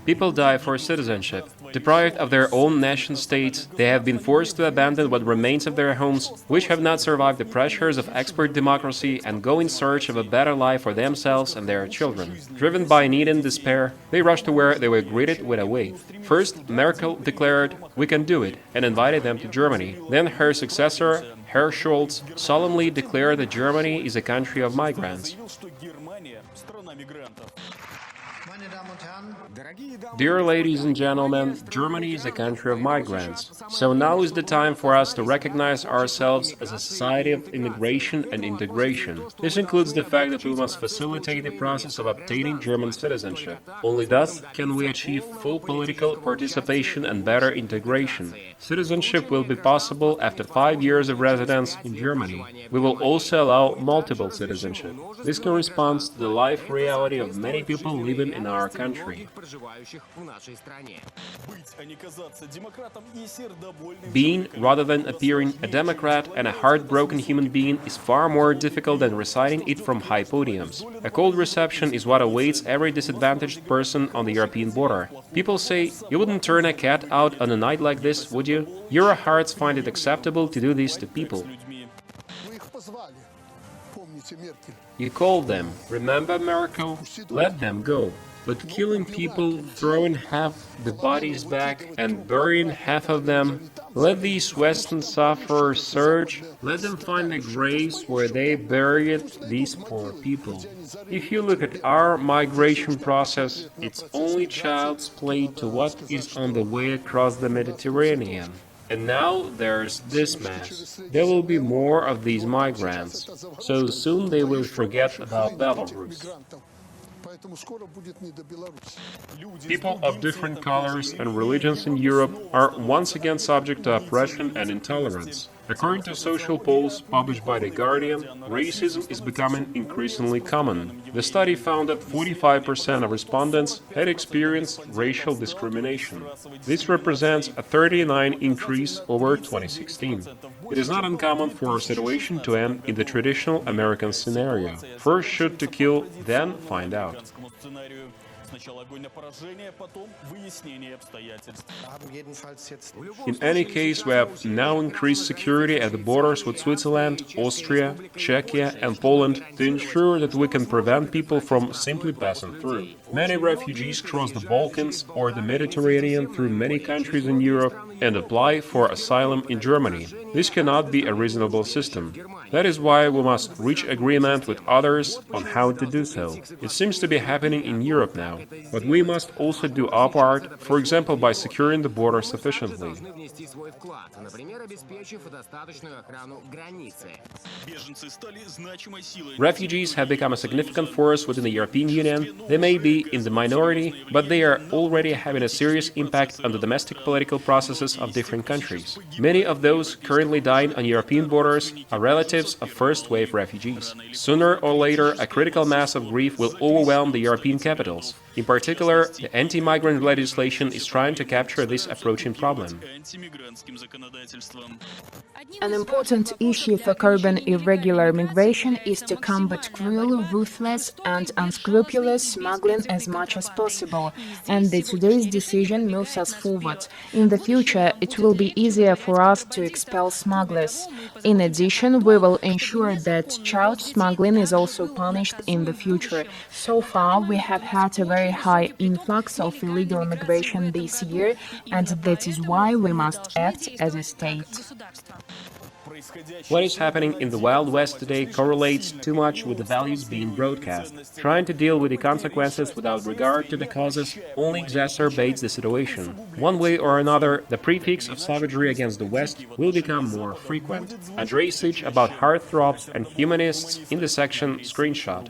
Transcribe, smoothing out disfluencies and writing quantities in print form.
People die for citizenship. Deprived of their own nation-states, they have been forced to abandon what remains of their homes, which have not survived the pressures of expert democracy, and go in search of a better life for themselves and their children. Driven by need and despair, they rushed to where they were greeted with a wave. First, Merkel declared, "We can do it," and invited them to Germany. Then her successor, Herr Scholz, solemnly declared that Germany is a country of migrants. Dear ladies and gentlemen, Germany is a country of migrants. So now is the time for us to recognize ourselves as a society of immigration and integration. This includes the fact that we must facilitate the process of obtaining German citizenship. Only thus can we achieve full political participation and better integration. Citizenship will be possible after 5 years of residence in Germany. We will also allow multiple citizenship. This corresponds to the life reality of many people living in our country. Being, rather than appearing, a Democrat and a heartbroken human being is far more difficult than reciting it from high podiums. A cold reception is what awaits every disadvantaged person on the European border. People say, "You wouldn't turn a cat out on a night like this, would you?" Your hearts find it acceptable to do this to people. You called them. Remember, Merkel? Let them go. But killing people, throwing half the bodies back, and burying half of them, let these Western sufferers search, let them find the graves where they buried these poor people. If you look at our migration process, it's only child's play to what is on the way across the Mediterranean. And now there's this mess. There will be more of these migrants, so soon they will forget about Belarus. People of different colors and religions in Europe are once again subject to oppression and intolerance. According to social polls published by The Guardian, racism is becoming increasingly common. The study found that 45% of respondents had experienced racial discrimination. This represents a 39% increase over 2016. It is not uncommon for a situation to end in the traditional American scenario: first shoot to kill, then find out. In any case, we have now increased security at the borders with Switzerland, Austria, Czechia and Poland to ensure that we can prevent people from simply passing through. Many refugees cross the Balkans or the Mediterranean through many countries in Europe and apply for asylum in Germany. This cannot be a reasonable system. That is why we must reach agreement with others on how to do so. It seems to be happening in Europe now, but we must also do our part, for example by securing the border sufficiently. Refugees have become a significant force within the European Union. They may be in the minority, but they are already having a serious impact on the domestic political processes of different countries. Many of those currently dying on European borders are relatives of first-wave refugees. Sooner or later, a critical mass of grief will overwhelm the European capitals. In particular, the anti-migrant legislation is trying to capture this approaching problem. An important issue for curbing irregular migration is to combat cruel, ruthless and unscrupulous smuggling as much as possible, and today's decision moves us forward. In the future, it will be easier for us to expel smugglers. In addition, we will ensure that child smuggling is also punished in the future. So far, we have had a very high influx of illegal migration this year, and that is why we must act as a state. What is happening in the Wild West today correlates too much with the values being broadcast. Trying to deal with the consequences without regard to the causes only exacerbates the situation. One way or another, the prefix of savagery against the West will become more frequent. A research about heartthrobs and humanists in the section Screenshot.